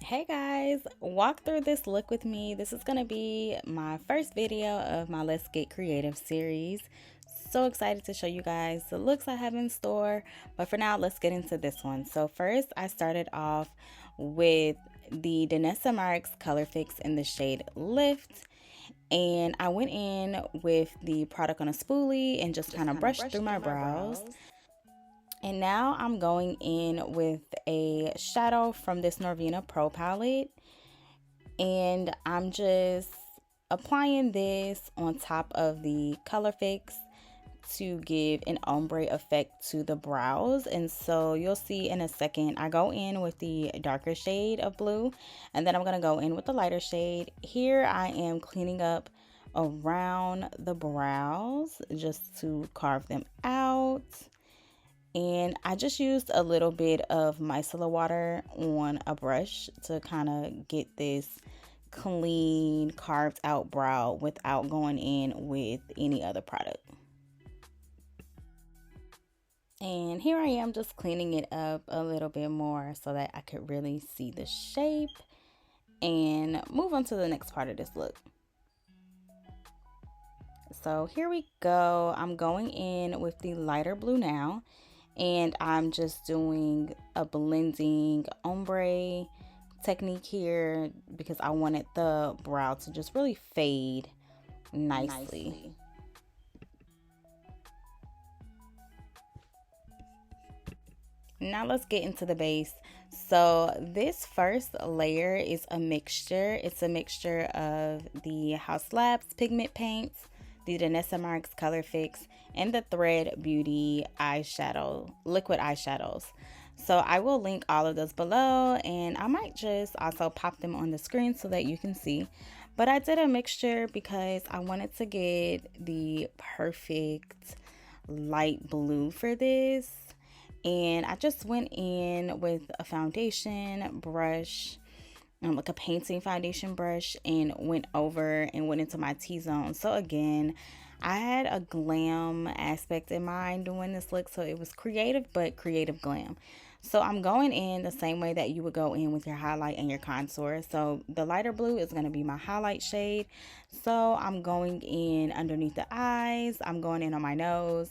Hey guys, walk through this look with me. This is going to be my first video of my Let's Get Creative series. So excited to show you guys the looks I have in store. But for now, let's get into this one. So first, I started off with the Danessa Myricks Colorfix in the shade Lift. And I went in with the product on a spoolie and just kind of brushed through my brows. And now I'm going in with a shadow from this Norvina Pro palette. And I'm just applying this on top of the Colorfix to give an ombre effect to the brows. And so you'll see in a second, I go in with the darker shade of blue, and then I'm going to go in with the lighter shade. Here I am cleaning up around the brows just to carve them out. And I just used a little bit of micellar water on a brush to kind of get this clean carved out brow without going in with any other product. And here I am just cleaning it up a little bit more so that I could really see the shape and move on to the next part of this look. So here we go. I'm going in with the lighter blue now. And I'm just doing a blending ombre technique here because I wanted the brow to just really fade nicely. Now let's get into the base. So this first layer is a mixture. It's a mixture of the Haus Labs pigment paints, the Danessa Myricks Colorfix, and the Thread Beauty eyeshadow, liquid eyeshadows. So I will link all of those below, and I might just also pop them on the screen so that you can see. But I did a mixture because I wanted to get the perfect light blue for this. And I just went in with a foundation brush, like a painting foundation brush, and went over and went into my T-zone. So again, I had a glam aspect in mind doing this look, so it was creative but creative glam. So I'm going in the same way that you would go in with your highlight and your contour. So the lighter blue is going to be my highlight shade. So I'm going in underneath the eyes, I'm going in on my nose,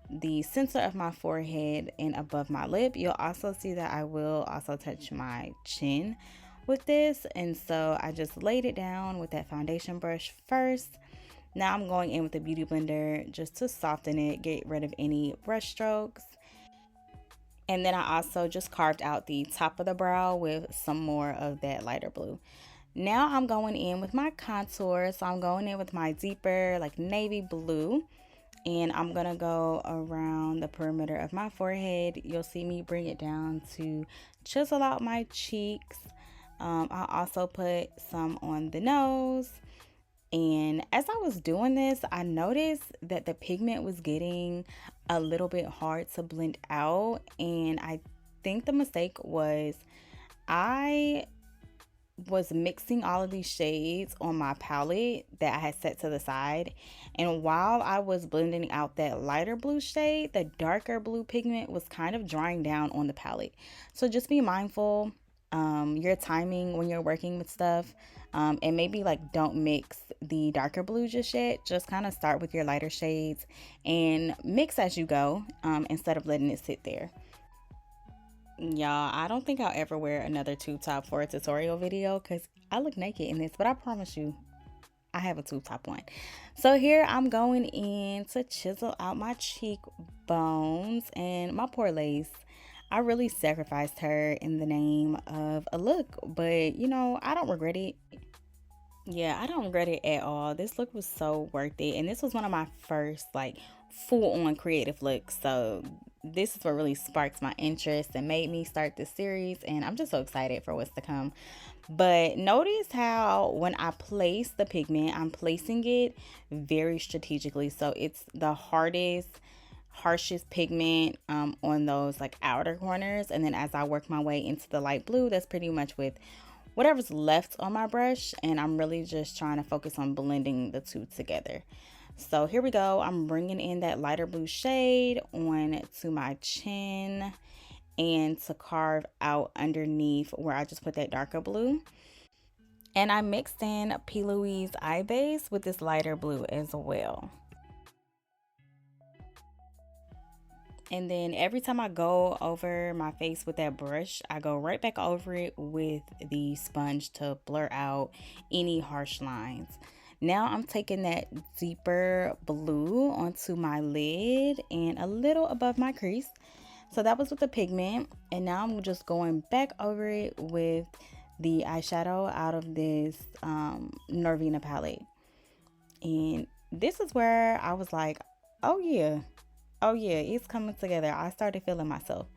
the center of my forehead, and above my lip. You'll also see that I will also touch my chin with this, and so I just laid it down with that foundation brush first. Now I'm going in with a beauty blender just to soften it, get rid of any brush strokes. And then I also just carved out the top of the brow with some more of that lighter blue. Now I'm going in with my contour. So I'm going in with my deeper like navy blue, and I'm gonna go around the perimeter of my forehead. You'll see me bring it down to chisel out my cheeks. I'll also put some on the nose. And as I was doing this, I noticed that the pigment was getting a little bit hard to blend out. And I think the mistake was I was mixing all of these shades on my palette that I had set to the side, and while I was blending out that lighter blue shade, the darker blue pigment was kind of drying down on the palette. So just be mindful your timing when you're working with stuff, and maybe like don't mix the darker blue just yet. Just kind of start with your lighter shades and mix as you go, instead of letting it sit there. Y'all, I don't think I'll ever wear another tube top for a tutorial video because I look naked in this, but I promise you, I have a tube top on. So here I'm going in to chisel out my cheekbones, and my poor Lace. I really sacrificed her in the name of a look, but you know, I don't regret it. Yeah, I don't regret it at all. This look was so worth it. And this was one of my first like full on creative looks. So this is what really sparked my interest and made me start this series. And I'm just so excited for what's to come. But notice how when I place the pigment, I'm placing it very strategically. So it's the harshest pigment on those like outer corners. And then as I work my way into the light blue, that's pretty much with whatever's left on my brush, and I'm really just trying to focus on blending the two together. So here we go. I'm bringing in that lighter blue shade on to my chin, and to carve out underneath where I just put that darker blue. And I mixed in P. Louise eye base with this lighter blue as well. And then every time I go over my face with that brush, I go right back over it with the sponge to blur out any harsh lines. Now I'm taking that deeper blue onto my lid and a little above my crease. So that was with the pigment. And now I'm just going back over it with the eyeshadow out of this Norvina palette. And this is where I was like, oh yeah, it's coming together. I started feeling myself.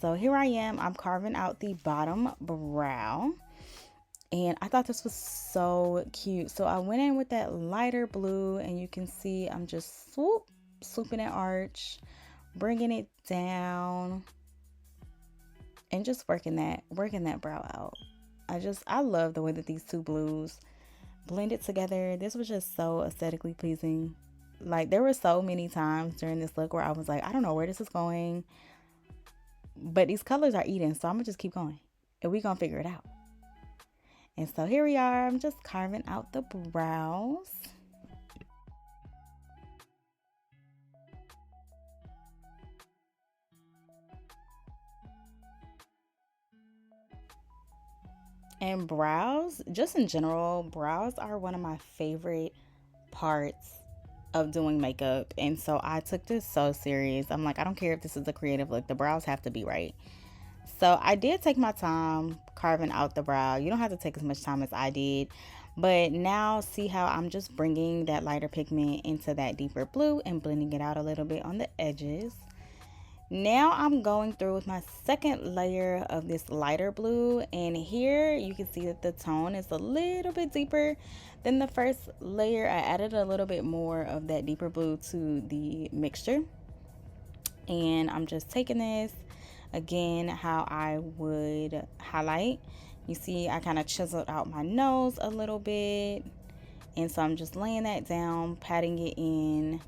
So here I am, I'm carving out the bottom brow. And I thought this was so cute. So I went in with that lighter blue, and you can see I'm just swooping that arch, bringing it down, and just working that brow out. I love the way that these two blues blended together. This was just so aesthetically pleasing. Like, there were so many times during this look where I was like, I don't know where this is going, but these colors are eating, so I'm gonna just keep going and we gonna figure it out. And so here we are. I'm just carving out the brows. And brows, just in general, brows are one of my favorite parts of doing makeup. And so I took this so serious. I'm like, I don't care if this is a creative look, the brows have to be right. So I did take my time carving out the brow. You don't have to take as much time as I did. But now see how I'm just bringing that lighter pigment into that deeper blue and blending it out a little bit on the edges. Now I'm going through with my second layer of this lighter blue, and here you can see that the tone is a little bit deeper than the first layer. I added a little bit more of that deeper blue to the mixture, and I'm just taking this again how I would highlight. You see I kind of chiseled out my nose a little bit, and so I'm just laying that down, patting it in,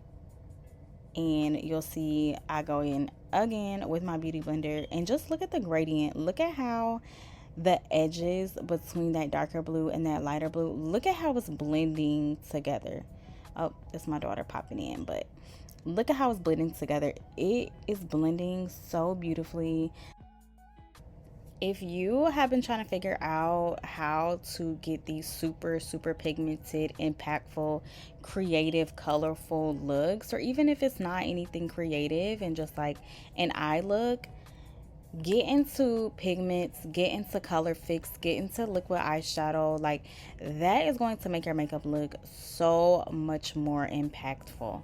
and you'll see I go in again with my beauty blender and just look at the gradient. Look at how the edges between that darker blue and that lighter blue, look at how it's blending together. Oh, that's my daughter popping in, but look at how it's blending together. It is blending so beautifully. If you have been trying to figure out how to get these super pigmented, impactful, creative, colorful looks, or even if it's not anything creative and just like an eye look, get into pigments, get into Colorfix, get into liquid eyeshadow. Like, that is going to make your makeup look so much more impactful.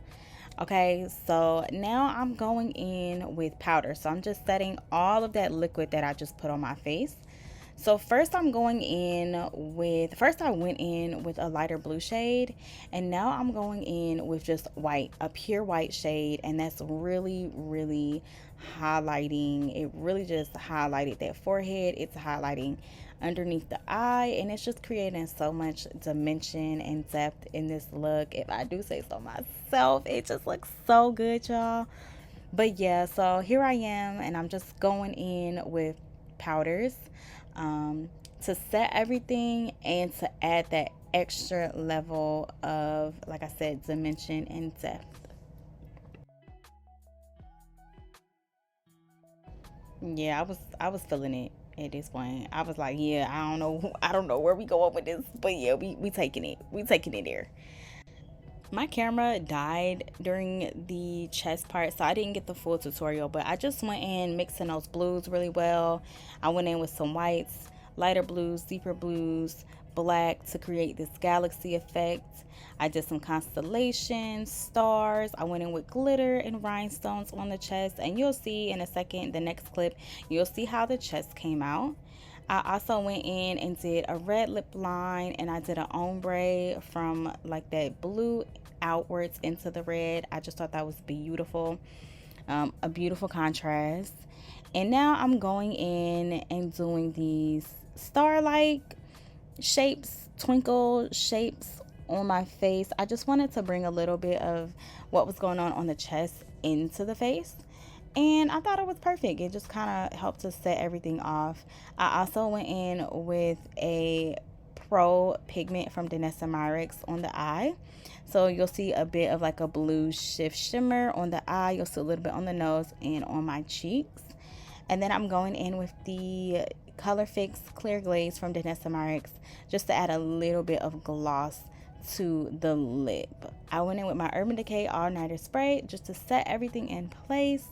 Okay, so now I'm going in with powder. So I'm just setting all of that liquid that I just put on my face. So first I went in with a lighter blue shade, and now I'm going in with just white, a pure white shade, and that's really highlighting. It really just highlighted that forehead. It's highlighting underneath the eye, and it's just creating so much dimension and depth in this look. If I do say so myself, it just looks so good, y'all. But yeah, so here I am, and I'm just going in with powders to set everything and to add that extra level of, like I said, dimension and depth. Yeah, I was feeling it at this point. I was like, yeah, I don't know where we going with this, but yeah, we taking it. We taking it there. My camera died during the chest part, so I didn't get the full tutorial, but I just went in mixing those blues really well. I went in with some whites, lighter blues, deeper blues, black to create this galaxy effect. I did some constellations, stars. I went in with glitter and rhinestones on the chest, and you'll see in a second, the next clip, you'll see how the chest came out. I also went in and did a red lip line, and I did an ombre from like that blue outwards into the red. I just thought that was beautiful, a beautiful contrast. And now I'm going in and doing these star-like shapes, twinkle shapes on my face. I just wanted to bring a little bit of what was going on the chest into the face. and I thought it was perfect. It just kind of helped to set everything off. I also went in with a Pro Pigment from Danessa Myricks on the eye. So you'll see a bit of like a blue shift shimmer on the eye. You'll see a little bit on the nose and on my cheeks. And then I'm going in with the Colorfix Clear Glaze from Danessa Myricks just to add a little bit of gloss to the lip. I went in with my Urban Decay All Nighter Spray just to set everything in place.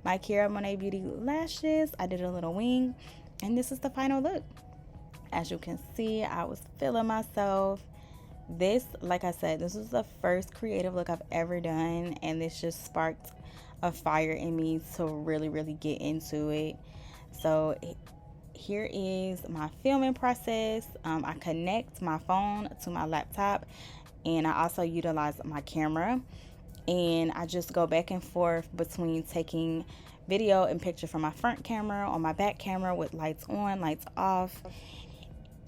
My Kira Monet Beauty lashes, I did a little wing, and this is the final look. As you can see, I was feeling myself. This, like I said, this was the first creative look I've ever done, and this just sparked a fire in me to really get into it. So here is my filming process. I connect my phone to my laptop, and I also utilize my camera, and I just go back and forth between taking video and picture from my front camera on my back camera with lights on, lights off.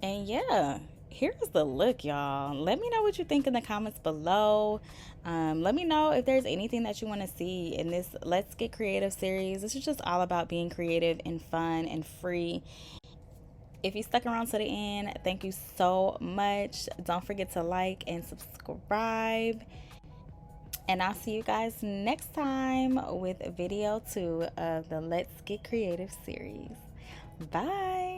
And yeah, here's the look, y'all. Let me know what you think in the comments below. Let me know if there's anything that you want to see in this Let's Get Creative series. This is just all about being creative and fun and free. If you stuck around to the end, thank you so much. Don't forget to like and subscribe. And I'll see you guys next time with video 2 of the Let's Get Creative series. Bye.